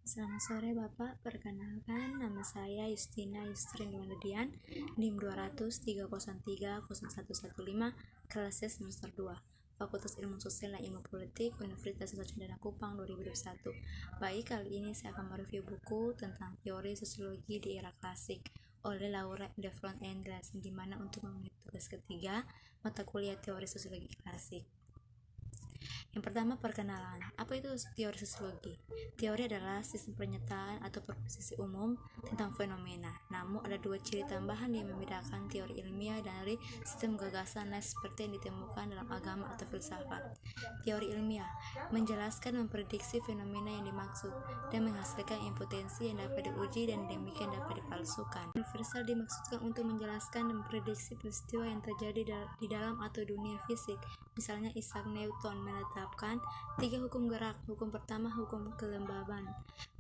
Selamat sore Bapak, perkenalkan nama saya Justina Yustrin Wanadian, NIM 200303015, kelas C semester 2, Fakultas Ilmu Sosial dan Ilmu Politik, Universitas Nusa Cendana Kupang 2021. Baik, kali ini saya akan mereview buku tentang teori sosiologi di era klasik oleh Laura Devron Endras, di mana untuk memenuhi tugas ketiga mata kuliah teori sosiologi klasik. Yang pertama, perkenalan. Apa itu teori sosiologi? Teori adalah sistem pernyataan atau proposisi umum tentang fenomena. Namun ada dua ciri tambahan yang membedakan teori ilmiah dari sistem gagasan lain seperti yang ditemukan dalam agama atau filsafat. Teori ilmiah menjelaskan memprediksi fenomena yang dimaksud dan menghasilkan impotensi yang dapat diuji dan demikian dapat dipalsukan. Universal dimaksudkan untuk menjelaskan dan memprediksi peristiwa yang terjadi di dalam atau dunia fisik. Misalnya Isaac Newton menetapkan 3 hukum gerak. Hukum pertama, hukum kelembaban,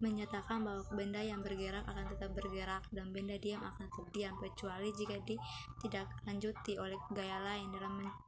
menyatakan bahwa benda yang bergerak akan tetap bergerak dan benda diam akan tetap diam kecuali jika ditindaklanjuti oleh gaya lain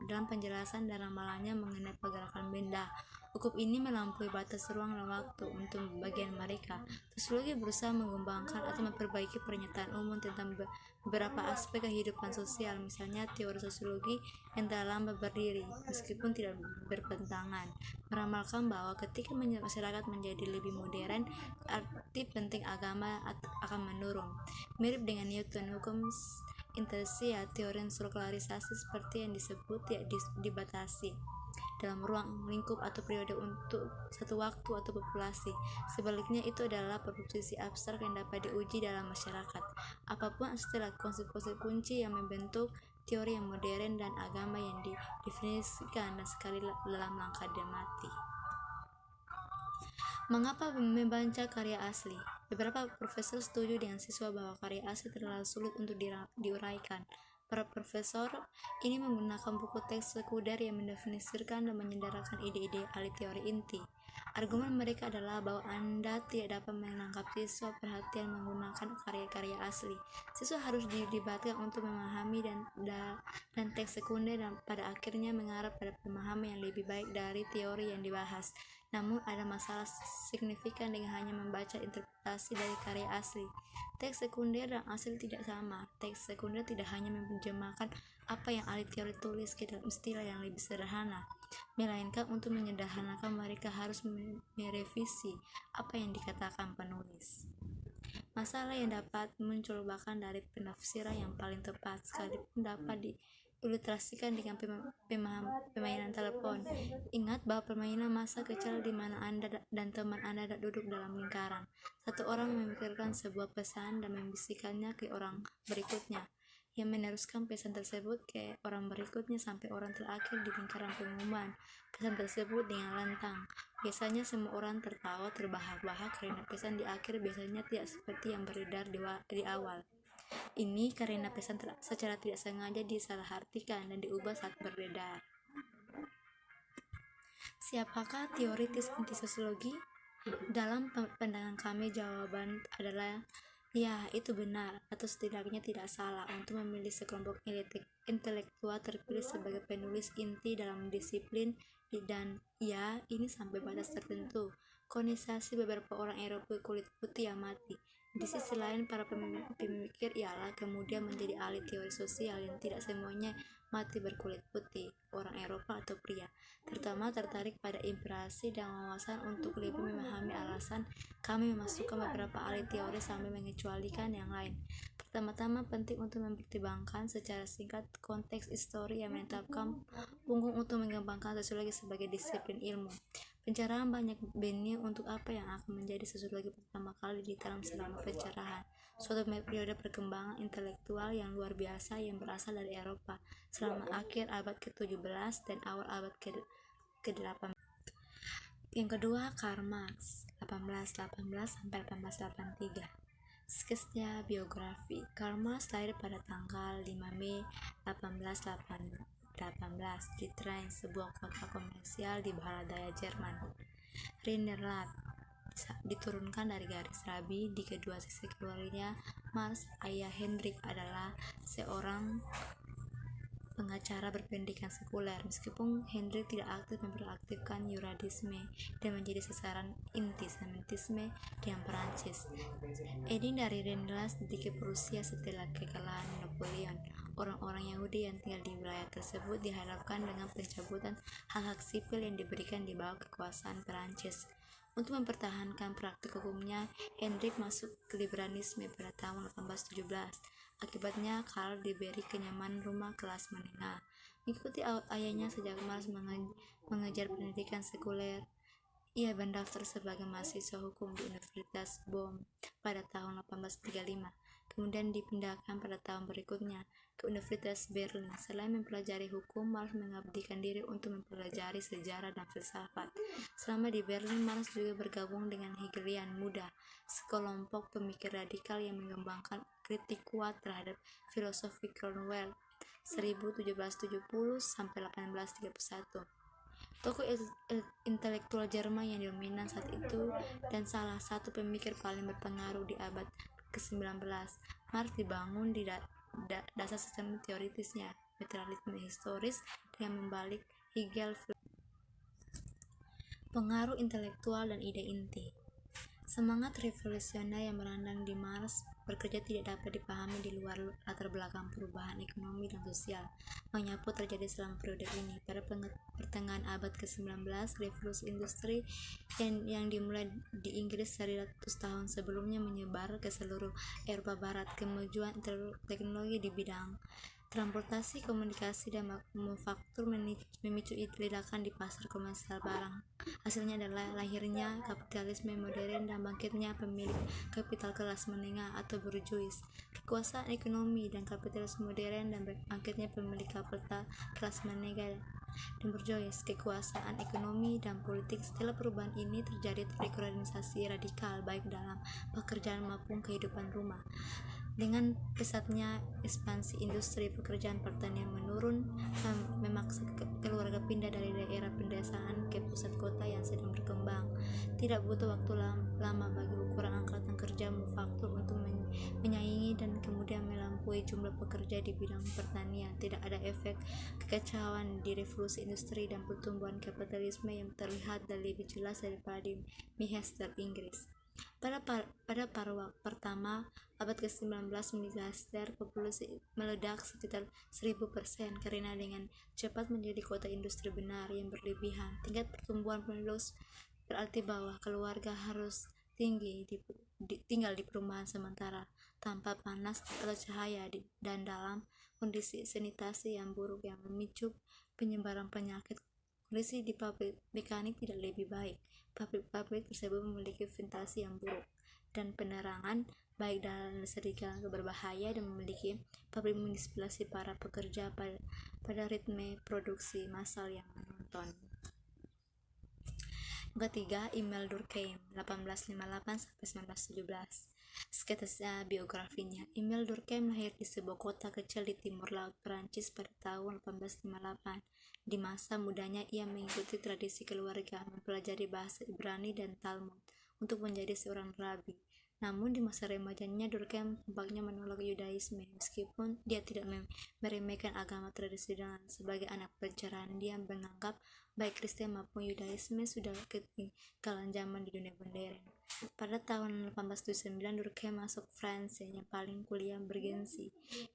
dalam penjelasan dan ramalannya mengenai pergerakan benda. Hukum ini melampaui batas ruang dan waktu untuk bagian mereka. Sosiologi berusaha mengembangkan atau memperbaiki pernyataan umum tentang beberapa aspek kehidupan sosial, misalnya teori sosiologi yang telah lama berdiri, meskipun tidak bertentangan, meramalkan bahwa ketika masyarakat menjadi lebih modern, arti penting agama akan menurun. Mirip dengan Newton, hukum inersia, teori sirkularisasi seperti yang disebut tidak dibatasi dalam ruang lingkup atau periode untuk satu waktu atau populasi. Sebaliknya, itu adalah proposisi abstrak yang dapat diuji dalam masyarakat. Apapun istilah konsep kunci yang membentuk teori yang modern dan agama yang didefinisikan dan sekali dalam langkah dia mati. Mengapa membaca karya asli? Beberapa profesor setuju dengan siswa bahwa karya asli terlalu sulit untuk diuraikan. Para profesor ini menggunakan buku teks sekunder yang mendefinisikan dan menyendarkan ide-ide ahli teori inti. Argumen mereka adalah bahwa Anda tidak dapat menangkap siswa perhatian menggunakan karya-karya asli. Siswa harus dilibatkan untuk memahami dan teks sekunder dan pada akhirnya mengarah pada pemahaman yang lebih baik dari teori yang dibahas. Namun ada masalah signifikan dengan hanya membaca interpretasi dari karya asli. Teks sekunder dan asli tidak sama. Teks sekunder tidak hanya menerjemahkan apa yang ahli teori tulis ke dalam istilah yang lebih sederhana, melainkan untuk menyederhanakan mereka harus merevisi apa yang dikatakan penulis. Masalah yang dapat muncul bahkan dari penafsiran yang paling tepat sekalipun dapat diilustrasikan dengan permainan telepon. Ingat bahwa permainan masa kecil di mana Anda dan teman Anda duduk dalam lingkaran. Satu orang memikirkan sebuah pesan dan membisikkannya ke orang berikutnya, yang meneruskan pesan tersebut ke orang berikutnya sampai orang terakhir di lingkaran pengumuman pesan tersebut dengan lantang. Biasanya semua orang tertawa terbahak-bahak karena pesan di akhir biasanya tidak seperti yang beredar di awal. Ini karena pesan secara tidak sengaja disalahartikan dan diubah saat beredar. Siapakah teoritis inti sosiologi? Dalam pandangan kami, jawaban adalah ya, itu benar, atau setidaknya tidak salah, untuk memilih sekelompok intelektual terpilih sebagai penulis inti dalam disiplin, dan ya, ini sampai batas tertentu. Kolonisasi beberapa orang Eropa kulit putih yang mati. Di sisi lain, para pemikir ialah kemudian menjadi ahli teori sosial yang tidak semuanya mati berkulit putih, orang Eropa atau pria, terutama tertarik pada inspirasi dan wawasan untuk lebih memahami alasan kami memasukkan beberapa ahli teori sambil mengecualikan yang lain. Pertama-tama penting untuk mempertimbangkan secara singkat konteks histori yang menetapkan punggung untuk mengembangkan sosiologi sebagai disiplin ilmu. Pencerahan banyak benih untuk apa yang akan menjadi sosiologi pertama kali di dalam selama pencerahan suatu periode perkembangan intelektual yang luar biasa yang berasal dari Eropa selama akhir abad ke-17 dan awal abad ke-18. Yang kedua, Karl Marx, 1818-1883. Sketsa biografi. Karl Marx lahir pada tanggal 5 Mei 1818 di Train, sebuah kota komersial di barat daya Jerman. Rinderland diturunkan dari garis rabi di kedua sisi keluarganya. Marx, ayah Hendrik, adalah seorang pengacara berpendidikan sekuler. Meskipun Hendrik tidak aktif memperaktifkan Yunadisme dan menjadi sasaran antisemitisme di Perancis. Eding dari Rennes di Prusia setelah kekalahan Napoleon. Orang-orang Yahudi yang tinggal di wilayah tersebut dihadapkan dengan pencabutan hak-hak sipil yang diberikan di bawah kekuasaan Perancis. Untuk mempertahankan praktik hukumnya, Hendrik masuk ke liberalisme pada tahun 1817. Akibatnya, Karl diberi kenyamanan rumah kelas menengah. Mengikuti ayahnya sejak malas mengejar pendidikan sekuler, ia mendaftar sebagai mahasiswa hukum di Universitas Bonn pada tahun 1835. Kemudian dipindahkan pada tahun berikutnya ke Universitas Berlin. Selain mempelajari hukum, Marx mengabdikan diri untuk mempelajari sejarah dan filsafat. Selama di Berlin, Marx juga bergabung dengan Hegelian Muda, sekelompok pemikir radikal yang mengembangkan kritik kuat terhadap filosofi Cromwell 1770 sampai 1831. Tokoh intelektual Jerman yang dominan saat itu dan salah satu pemikir paling berpengaruh di abad ke-19, Marx dibangun di dasar sistem teoritisnya, materialisme historis, dengan membalik Hegel, pengaruh intelektual dan ide inti. Semangat revolusioner yang merandang di Marx bekerja tidak dapat dipahami di luar latar belakang perubahan ekonomi dan sosial menyapu terjadi selama periode ini. Pada pertengahan abad ke-19, revolusi industri yang dimulai di Inggris 100 tahun sebelumnya menyebar ke seluruh Eropa Barat. Kemajuan teknologi di bidang transportasi, komunikasi, dan manufaktur memicu ledakan di pasar komersial barang. Hasilnya adalah lahirnya kapitalisme modern dan bangkitnya pemilik kapital kelas menengah atau bourgeois. Kekuasaan ekonomi dan kapitalisme modern dan bangkitnya pemilik kapital kelas menengah dan bourgeois. Kekuasaan ekonomi dan politik setelah perubahan ini terjadi reorganisasi radikal baik dalam pekerjaan maupun kehidupan rumah. Dengan pesatnya ekspansi industri, pekerjaan pertanian menurun, memaksa keluarga pindah dari daerah pedesaan ke pusat kota yang sedang berkembang. Tidak butuh waktu lama bagi ukuran angkatan kerja manufaktur untuk menyaingi dan kemudian melampaui jumlah pekerja di bidang pertanian. Tidak ada efek kekacauan di revolusi industri dan pertumbuhan kapitalisme yang terlihat dan lebih jelas daripada di Manchester, Inggris. Pada paruh pertama abad ke-19, Manchester populasi meledak sekitar 1000% karena dengan cepat menjadi kota industri benar yang berlebihan. Tingkat pertumbuhan penduduk berarti bahwa keluarga harus tinggal di perumahan sementara tanpa panas atau cahaya dan dalam kondisi sanitasi yang buruk yang memicu penyebaran penyakit. Kondisi di pabrik mekanik tidak lebih baik. Pabrik tersebut memiliki ventilasi yang buruk dan penerangan baik dan listrik yang berbahaya dan memiliki pabrik menginspirasi para pekerja pada ritme produksi massal yang monoton. Ketiga, Emile Durkheim 1858-1917. Sketsa biografinya. Emile Durkheim lahir di sebuah kota kecil di timur laut Perancis pada tahun 1858. Di masa mudanya ia mengikuti tradisi keluarga, mempelajari bahasa Ibrani dan Talmud untuk menjadi seorang rabi. Namun di masa remajanya Durkheim tampaknya menolak Yudaisme. Meskipun dia tidak meremehkan agama tradisional, sebagai anak pencerahan dia menganggap baik Kristen maupun Yudaisme sudah ketinggalan zaman di dunia modern. Pada tahun 1879 Durkheim masuk France yang paling kuliah bergensi,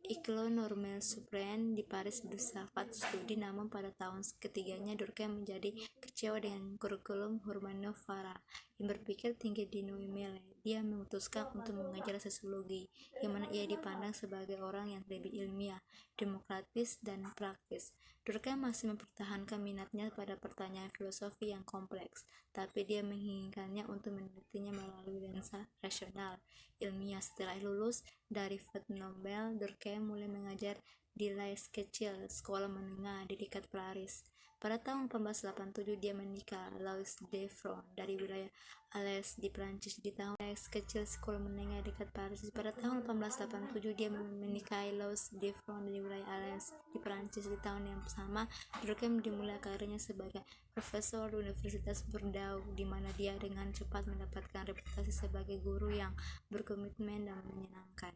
École Normale Supérieure di Paris berfilsafat studi. Namun pada tahun ketiganya Durkheim menjadi kecewa dengan kurikulum Hermann Farah yang berpikir tinggi di Noumelle. Dia memutuskan untuk mengajar sosiologi, yang mana ia dipandang sebagai orang yang lebih ilmiah, demokratis, dan praktis. Durkheim masih mempertahankan minatnya pada pertanyaan filosofi yang kompleks, tapi dia menginginkannya untuk menelitinya melalui lensa rasional, ilmiah. Setelah lulus dari Fête Nobel, Durkheim mulai mengajar di Les Kecil, sekolah menengah di dekat Paris. Pada tahun 1887 dia menikah Louise Defron dari wilayah Alès di Prancis. Di tahun Les Kecil, sekolah menengah dekat Paris. Pada tahun 1887 dia menikahi Louise Defron dari wilayah Alès di Prancis. Di tahun yang sama Durkheim dimulai karirnya sebagai profesor di Universitas Bordeaux, di mana dia dengan cepat mendapatkan reputasi sebagai guru yang berkomitmen dan menyenangkan.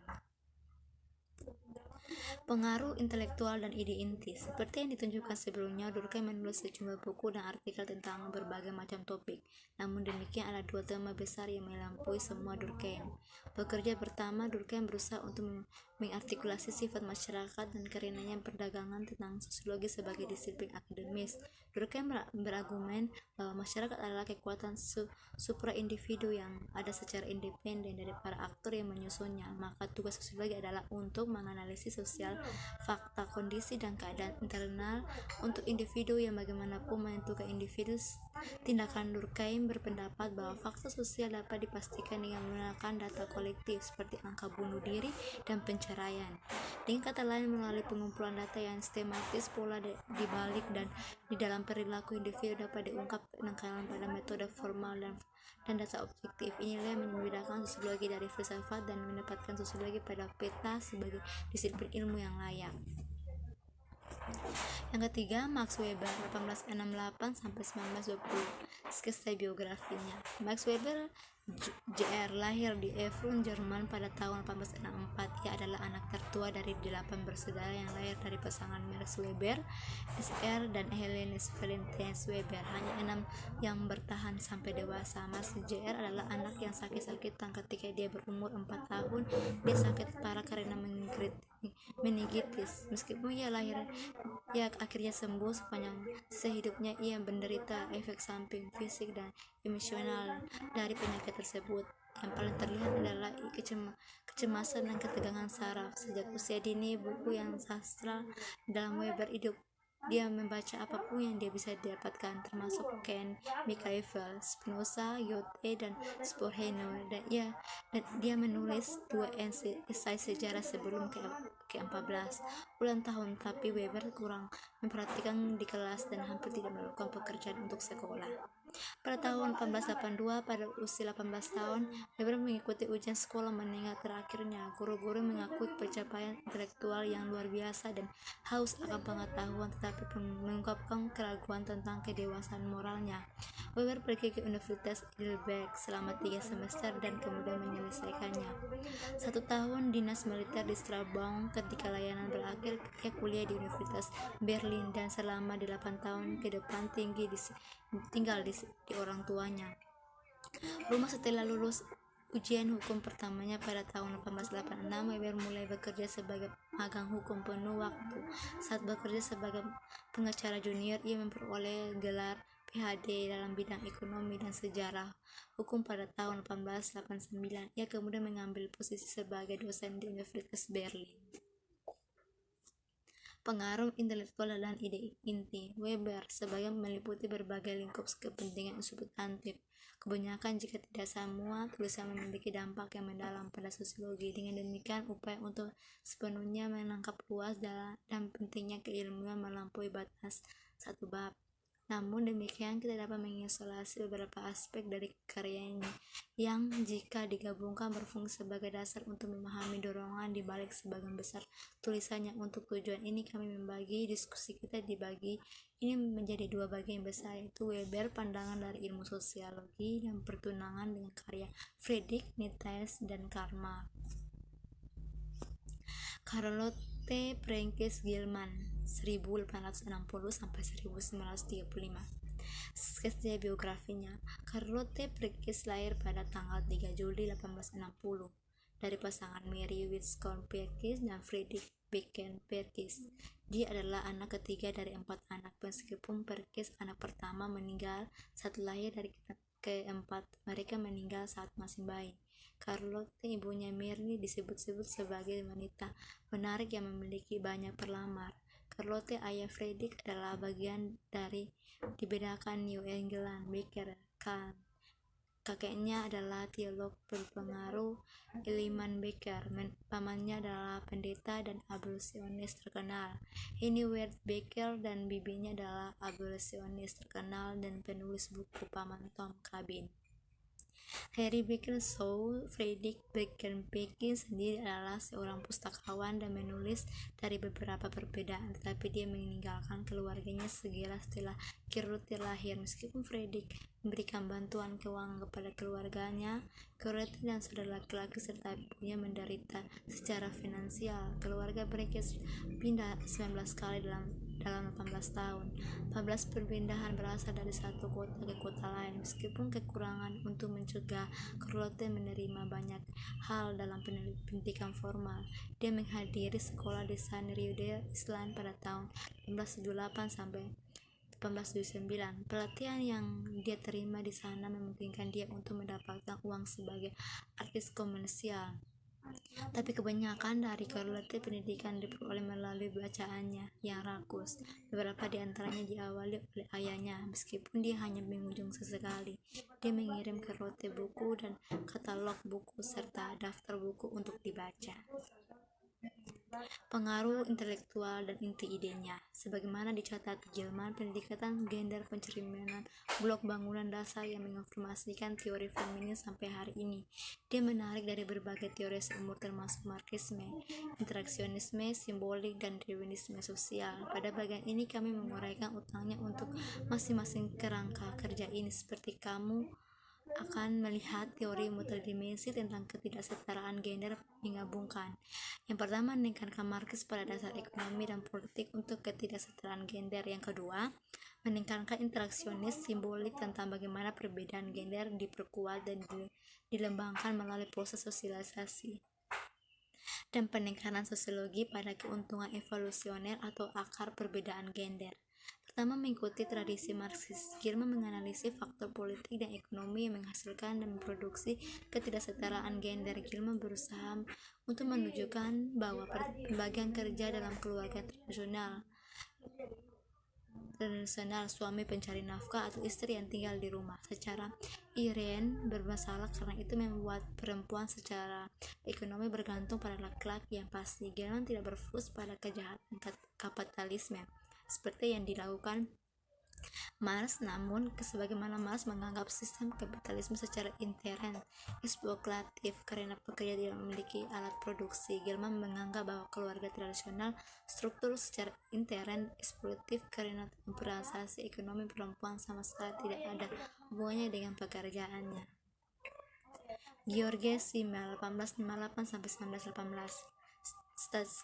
Pengaruh intelektual dan ide inti. Seperti yang ditunjukkan sebelumnya, Durkheim menulis sejumlah buku dan artikel tentang berbagai macam topik. Namun demikian, ada dua tema besar yang melampaui semua Durkheim. Pekerja pertama, Durkheim berusaha untuk mengartikulasi sifat masyarakat dan karenanya perdagangan tentang sosiologi sebagai disiplin akademis. Durkheim berargumen bahwa masyarakat adalah kekuatan supra-individu yang ada secara independen dari para aktor yang menyusunnya. Maka tugas sosiologi adalah untuk menganalisis sosial, fakta, kondisi, dan keadaan internal untuk individu yang bagaimanapun menentukan individu. Tindakan Durkheim berpendapat bahwa fakta sosial dapat dipastikan dengan menggunakan data kolektif seperti angka bunuh diri dan penceraian. Dengan kata lain, melalui pengumpulan data yang sistematis, pola dibalik dan di dalam perilaku individu dapat diungkap penekanan pada metode formal dan data objektif. Inilah yang membedakan sosiologi dari filsafat dan menempatkan sosiologi pada peta sebagai disiplin ilmu yang layak. Yang ketiga, Max Weber 1868 sampai 1920. Sketsa biografinya. Max Weber Jr. lahir di Erfurt, Jerman pada tahun 1864. Ia adalah anak tertua dari 8 bersaudara yang lahir dari pasangan Max Weber Sr. dan Helene Valentine Weber. Hanya 6 yang bertahan sampai dewasa. Max Jr. adalah anak yang sakit-sakitan ketika dia berumur 4 tahun. Dia sakit parah karena meningitis. Meskipun ia akhirnya sembuh. Sepanjang sehidupnya ia menderita efek samping fisik dan emosional dari penyakit tersebut. Yang paling terlihat adalah kecemasan dan ketegangan saraf. Sejak usia dini, buku yang sastra dalam Weber hidup. Dia membaca apapun yang dia bisa dapatkan, termasuk Kant, Michael, Spinoza, Goethe, dan Schopenhauer. Dan dia menulis 2 esai sejarah sebelum ke-14 ulang tahun, tapi Weber kurang memperhatikan di kelas dan hampir tidak melakukan pekerjaan untuk sekolah. Pada tahun 1882, pada usia 18 tahun, Weber mengikuti ujian sekolah menengah terakhirnya. Guru-guru mengakui pencapaian intelektual yang luar biasa dan haus akan pengetahuan, tetapi mengungkapkan keraguan tentang kedewasaan moralnya. Weber pergi ke Universitas Heidelberg selama 3 semester dan kemudian menyelesaikannya. 1 tahun dinas militer di Strabon. Ketika layanan berakhir, ia kuliah di Universitas Berlin dan selama 8 tahun ke depan tinggal di orang tuanya rumah. Setelah lulus ujian hukum pertamanya pada tahun 1886, Weber mulai bekerja sebagai magang hukum penuh waktu. Saat bekerja sebagai pengacara junior, ia memperoleh gelar PhD dalam bidang ekonomi dan sejarah hukum pada tahun 1889. Ia kemudian mengambil posisi sebagai dosen di Universitas Berlin. Pengaruh intelektual dan ide inti. Weber sebagai meliputi berbagai lingkup kepentingan substantif. Kebanyakan, jika tidak semua, tulisan memiliki dampak yang mendalam pada sosiologi. Dengan demikian, upaya untuk sepenuhnya menangkap luas dan pentingnya keilmuan melampaui batas satu bab. Namun demikian, kita dapat mengisolasi beberapa aspek dari karyanya yang jika digabungkan berfungsi sebagai dasar untuk memahami dorongan di balik sebagian besar tulisannya. Untuk tujuan ini, kami membagi diskusi kita dibagi ini menjadi 2 bagian besar, yaitu Weber, pandangan dari ilmu sosiologi, dan pertunangan dengan karya Friedrich Nietzsche dan Karl Marx. Charlotte Brenckis Gilman 1860 sampai 1935. Sketsa biografinya. Charlotte Brenckis lahir pada tanggal 3 Juli 1860 dari pasangan Mary Wiscombe Brenckis dan Friedrich Becken Brenckis. Dia adalah anak ketiga dari 4 anak. Meskipun Brenckis anak pertama meninggal saat lahir, dari keempat mereka meninggal saat masih bayi. Charlotte, ibunya Mary, disebut-sebut sebagai wanita menarik yang memiliki banyak pelamar. Charlotte, ayah Friedrich, adalah bagian dari dibedakan New England Becker. Kakeknya adalah teolog berpengaruh Eliman Becker. Pamannya adalah pendeta dan abolisionis terkenal Henry Ward Becker, dan bibinya adalah abolisionis terkenal dan penulis buku Paman Tom Cabin. Harry Beckershaw, Friedrich Becking sendiri adalah seorang pustakawan dan menulis dari beberapa perbedaan, tetapi dia meninggalkan keluarganya segera setelah Gertrude lahir. Meskipun Friedrich memberikan bantuan keuangan kepada keluarganya, Gertrude dan saudara laki-laki serta ibunya menderita secara finansial. Keluarga mereka pindah 19 kali dalam 18 tahun. 14 perpindahan berasal dari satu kota ke kota lain. Meskipun kekurangan untuk mencegah Charlotte menerima banyak hal dalam pendidikan formal, dia menghadiri sekolah desain Rhode Island pada tahun 1878 sampai 1879. Pelatihan yang dia terima di sana memungkinkan dia untuk mendapatkan uang sebagai artis komersial. Tapi kebanyakan dari Charlotte pendidikan diperoleh melalui bacaannya yang rakus. Beberapa di antaranya diawali oleh ayahnya, meskipun dia hanya mengunjung sesekali. Dia mengirim Charlotte buku dan katalog buku serta daftar buku untuk dibaca. Pengaruh intelektual dan inti idenya. Sebagaimana dicatat Gilman, pendekatan gender pencerminan blok bangunan dasar yang mengonfirmasikan teori feminis sampai hari ini. Dia menarik dari berbagai teori seumur termasuk Marxisme, interaksionisme, simbolik, dan darwinisme sosial. Pada bagian ini kami menguraikan utangnya untuk masing-masing kerangka kerja ini, seperti kamu akan melihat teori multidimensi tentang ketidaksetaraan gender menggabungkan. Yang pertama, menekankan Marx pada dasar ekonomi dan politik untuk ketidaksetaraan gender. Yang kedua, menekankan interaksionis simbolik tentang bagaimana perbedaan gender diperkuat dan dilembangkan melalui proses sosialisasi. Dan penekanan sosiologi pada keuntungan evolusioner atau akar perbedaan gender. Pertama, mengikuti tradisi Marxis, Gilman menganalisis faktor politik dan ekonomi yang menghasilkan dan memproduksi ketidaksetaraan gender. Gilman berusaha untuk menunjukkan bahwa pembagian kerja dalam keluarga tradisional, suami pencari nafkah atau istri yang tinggal di rumah, secara inherent bermasalah karena itu membuat perempuan secara ekonomi bergantung pada laki-laki yang pasti. Gilman tidak berfokus pada kejahatan kapitalisme seperti yang dilakukan Marx, namun sebagaimana Marx menganggap sistem kapitalisme secara inherent eksploitatif karena pekerja tidak memiliki alat produksi. Gilman menganggap bahwa keluarga tradisional struktur secara inherent eksploitatif karena transaksi ekonomi perempuan sama sekali tidak ada hubungannya dengan pekerjaannya. George Simmel 1858 sampai 1918.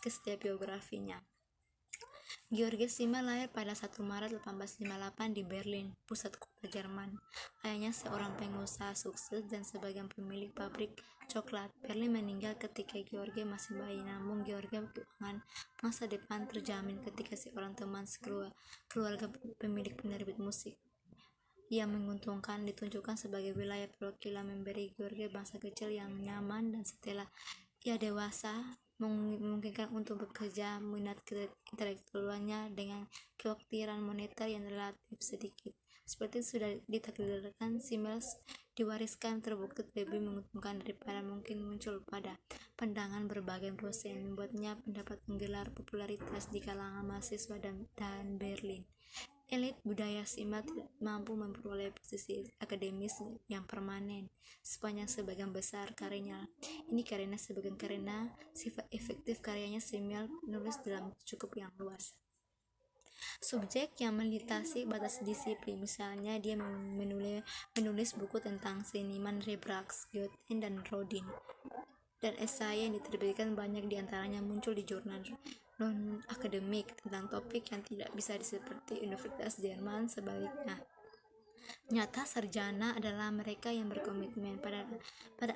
Setiap biografinya. George Simmel lahir pada 1 Maret 1858 di Berlin, pusat kota Jerman. Ayahnya seorang pengusaha sukses dan sebagai pemilik pabrik coklat. Berlin meninggal ketika George masih bayi, namun George keuangan masa depan terjamin ketika seorang teman keluarga pemilik penerbit musik yang menguntungkan ditunjukkan sebagai wilayah perwakilan, memberi George bangsa kecil yang nyaman, dan setelah ia dewasa memungkinkan untuk bekerja. Minat intelektualnya dengan kekhawatiran moneter yang relatif sedikit, seperti sudah ditakdirkan, Simmel diwariskan terbukti lebih menguntungkan daripada mungkin muncul pada pandangan berbagai dosen, membuatnya mendapat menggelar popularitas di kalangan mahasiswa dan Berlin. Elit budaya Simmel tidak mampu memperoleh posisi akademis yang permanen sepanjang sebagian besar karyanya. Ini karena sifat efektif karyanya. Simmel menulis dalam cukup yang luas subjek yang melintasi batas disiplin. Misalnya, dia menulis buku tentang seniman Rembrandt, Goethe, dan Rodin, dan esai yang diterbitkan banyak diantaranya muncul di jurnal non-akademik tentang topik yang tidak bisa seperti Universitas Jerman. Sebaliknya, nyata sarjana adalah mereka yang berkomitmen pada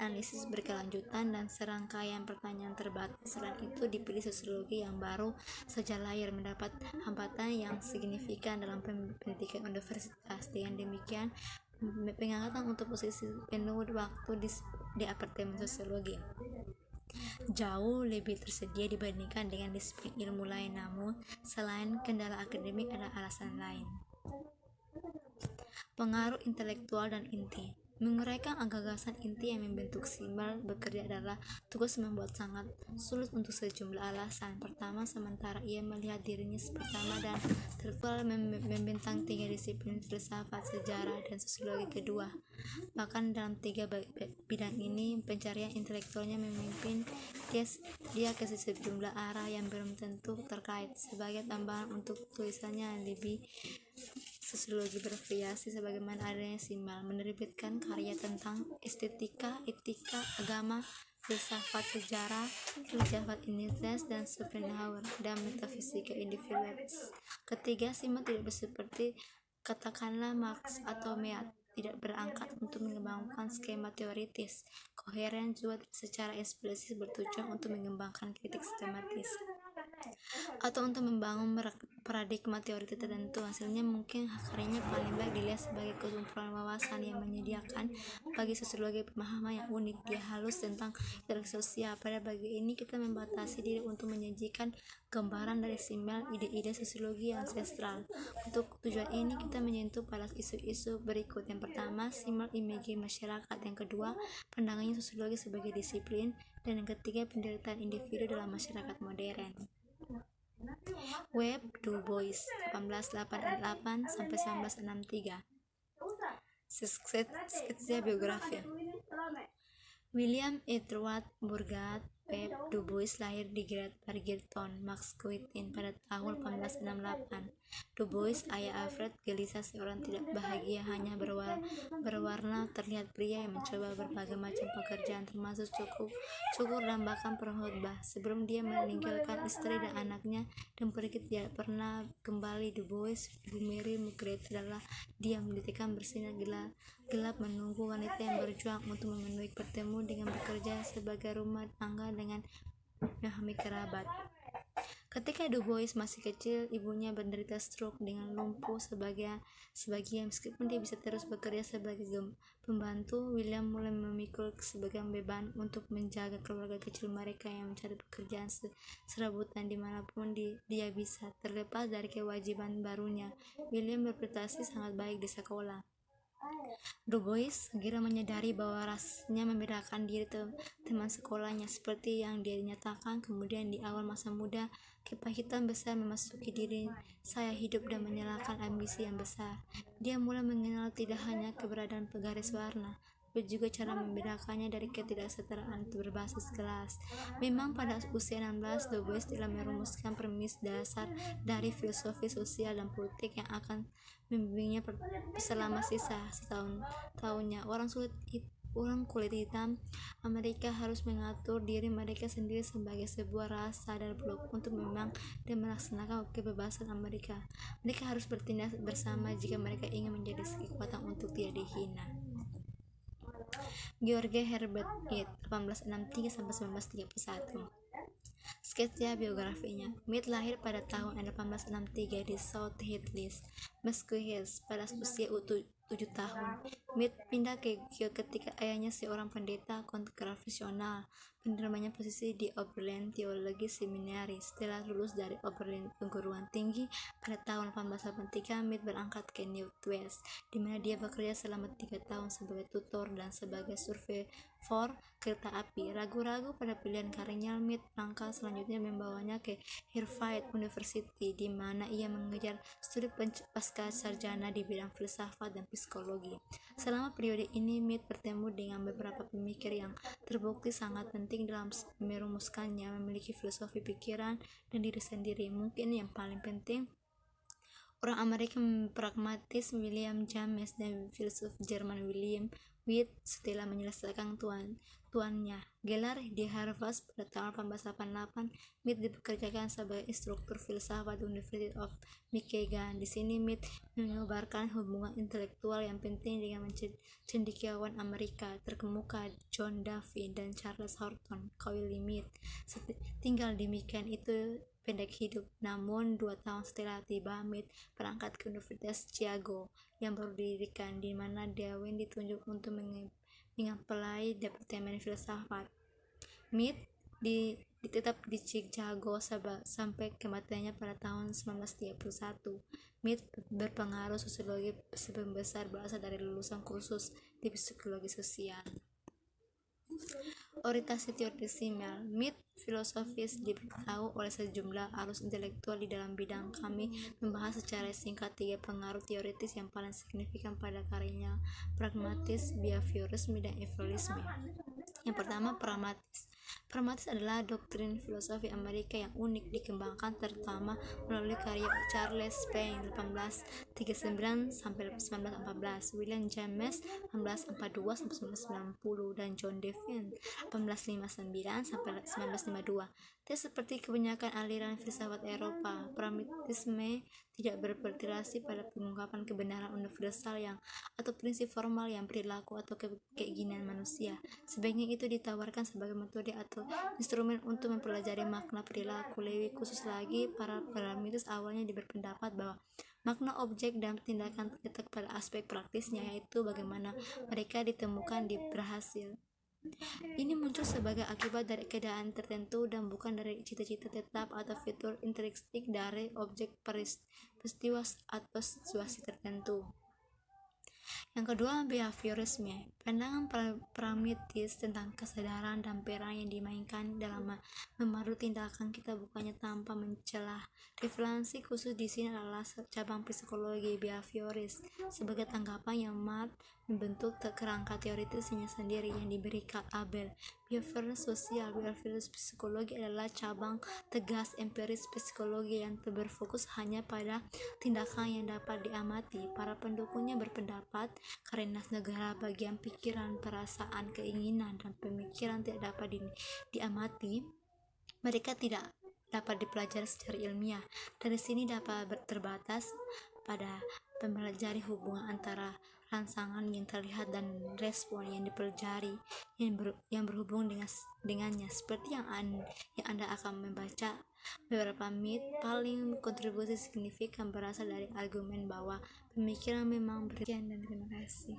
analisis berkelanjutan dan serangkaian pertanyaan terbatas. Selain itu, dipilih sosiologi yang baru saja lahir mendapat hambatan yang signifikan dalam pendidikan universitas. Dengan demikian, pengangkatan untuk posisi penuh waktu di Departemen Sosiologi jauh lebih tersedia dibandingkan dengan disiplin ilmu lain. Namun, selain kendala akademik, ada alasan lain. Pengaruh intelektual dan inti. Menguraikan gagasan inti yang membentuk simbol bekerja adalah tugas membuat sangat sulit untuk sejumlah alasan. Pertama, sementara ia melihat dirinya pertama dan tertual membentang tiga disiplin filsafat, sejarah, dan sosiologi. Kedua, bahkan dalam tiga bidang ini pencarian intelektualnya memimpin dia ke sejumlah arah yang belum tentu terkait. Sebagai tambahan untuk tulisannya yang lebih, sosiologi bervariasi sebagaimana adanya simbol, menerbitkan karya tentang estetika, etika, agama, filsafat, sejarah, filsafat identitas, dan Schopenhauer, dan metafisika individualis. Ketiga, simbol tidak seperti katakanlah Marx atau Mead, tidak berangkat untuk mengembangkan skema teoritis koheren, juga secara eksplisit bertujuan untuk mengembangkan kritik sistematis atau untuk membangun paradigma teori tertentu. Hasilnya mungkin karyanya paling baik dilihat sebagai kumpulan wawasan yang menyediakan bagi sosiologi pemahaman yang unik, dia halus tentang interaksi sosial. Pada bagian ini kita membatasi diri untuk menyajikan gambaran dari simbol ide-ide sosiologi yang ancestral. Untuk tujuan ini kita menyentuh pada isu-isu berikut. Yang pertama, simbol image masyarakat. Yang kedua, pandangannya sosiologi sebagai disiplin. Dan yang ketiga, penderitaan individu dalam masyarakat modern. Webb, Du Bois, 1888 sampai 1963. Sketsa biografi. William Edward Burgard Webb Du Bois lahir di Great Barrington, Massachusetts pada tahun 1868. Du Bois, ayah Alfred, gelisah seorang tidak bahagia, hanya berwarna, terlihat pria yang mencoba berbagai macam pekerjaan termasuk cukur dan bahkan pengkhotbah. Sebelum dia meninggalkan istri dan anaknya dan pergi tidak pernah kembali, Du Bois, ibu Mary Margaret adalah diam, ditikam bersinar gelap menunggu wanita yang berjuang untuk memenuhi bertemu dengan bekerja sebagai rumah tangga dengan memahami kerabat. Ketika Du Bois masih kecil, ibunya menderita stroke dengan lumpuh sebagian. Meskipun dia bisa terus bekerja sebagai pembantu, William mulai memikul sebagian beban untuk menjaga keluarga kecil mereka yang mencari pekerjaan serabutan dimanapun dia bisa. Terlepas dari kewajiban barunya, William berprestasi sangat baik di sekolah. Du Bois segera menyadari bahwa rasanya membedakan diri teman sekolahnya seperti yang dia nyatakan kemudian di awal masa muda. Kepahitan besar memasuki diri saya hidup dan menyalakan ambisi yang besar. Dia mulai mengenal tidak hanya keberadaan garis warna, tapi juga cara membedakannya dari ketidaksetaraan berbasis kelas. Memang pada usia 16, Du Bois telah merumuskan premis dasar dari filosofi sosial dan politik yang akan membimbingnya selama sisa setahunnya. Orang kulit hitam Amerika harus mengatur diri mereka sendiri sebagai sebuah ras sadar blok untuk memang dan melaksanakan kebebasan Amerika. Mereka harus bertindak bersama jika mereka ingin menjadi kekuatan untuk tidak dihina. George Herbert Mead, 1863 sampai 1931. Sketsa biografinya. Mead lahir pada tahun 1863 di South Hadley, Massachusetts pada usia 7 tahun. Mead pindah ke Kew ketika ayahnya seorang pendeta kontrafesional, penerimanya posisi di Oberlin Theology Seminary. Setelah lulus dari Oberlin perguruan tinggi pada tahun 1883, Mead berangkat ke New West, di mana dia bekerja selama 3 tahun sebagai tutor dan sebagai surveyor kereta api. Ragu-ragu pada pilihan karirnya, Mead langkah selanjutnya membawanya ke Harvard University, di mana ia mengejar studi pasca sarjana di bidang filsafat dan psikologi. Selama periode ini, Mead bertemu dengan beberapa pemikir yang terbukti sangat penting dalam merumuskannya, memiliki filosofi pikiran dan diri sendiri. Mungkin yang paling penting, orang Amerika pragmatis William James dan filsuf Jerman William Whyte. Setelah menyelesaikan tuannya gelar di Harvard pada tahun 1888, Mead dipekerjakan sebagai instruktur filsafat di University of Michigan. Di sini Mead mengobarkan hubungan intelektual yang penting dengan cendekiawan Amerika terkemuka John Dewey dan Charles Horton Cooley. Mead tinggal di Michigan itu pendek hidup, namun 2 tahun setelah tiba, Mead berangkat ke Universitas Chicago yang baru didirikan, di mana Dewey ditunjuk untuk mengapply Departemen Filsafat. Mead tetap di Chicago sampai kematiannya pada tahun 1931. Mead berpengaruh sosiologi sebagian besar berasal dari lulusan kursus di psikologi sosial. Orientasi teoritis Simmel. Mead filosofis diberitahu oleh sejumlah arus intelektual di dalam bidang. Kami membahas secara singkat 3 pengaruh teoritis yang paling signifikan pada karyanya: pragmatis, behaviorisme, dan evolisme. Yang pertama, pragmatis. Pragmatis adalah doktrin filosofi Amerika yang unik, dikembangkan terutama melalui karya Charles Payne 1839 sampai 1914, William James 1842 sampai 1990, dan John Devine 1859 sampai 1952. Tidak seperti kebanyakan aliran filsafat Eropa, pragmatisme tidak berorientasi pada pengungkapan kebenaran universal atau prinsip formal yang perilaku atau keinginan manusia. Sebaiknya itu ditawarkan sebagai metode atau instrumen untuk mempelajari makna perilaku. Lebih khusus lagi, para pragmatis awalnya berpendapat bahwa makna objek dan tindakan terletak pada aspek praktisnya, yaitu bagaimana mereka ditemukan berhasil. Ini muncul sebagai akibat dari keadaan tertentu dan bukan dari cita-cita tetap atau fitur intrinsik dari objek peristiwa atau situasi tertentu. Yang kedua, behaviorisme. Pandangan pragmatis tentang kesadaran dan peran yang dimainkan dalam memandu tindakan kita bukannya tanpa mencelah. Referensi khusus di sini adalah cabang psikologi behavioris sebagai tanggapan yang membentuk kerangka teoritisnya sendiri yang diberi Abel. Behavioris sosial. Behavioris psikologi adalah cabang tegas empiris psikologi yang berfokus hanya pada tindakan yang dapat diamati. Para pendukungnya berpendapat karena negara bagian pikiran, perasaan, keinginan, dan pemikiran tidak dapat diamati, mereka tidak dapat dipelajari secara ilmiah. Dari sini dapat terbatas pada mempelajari hubungan antara rangsangan yang terlihat dan respon yang dipelajari yang berhubung dengannya. Seperti yang Anda akan membaca beberapa mit, paling kontribusi signifikan berasal dari argumen bahwa pemikiran memang bersekian. Dan terima kasih.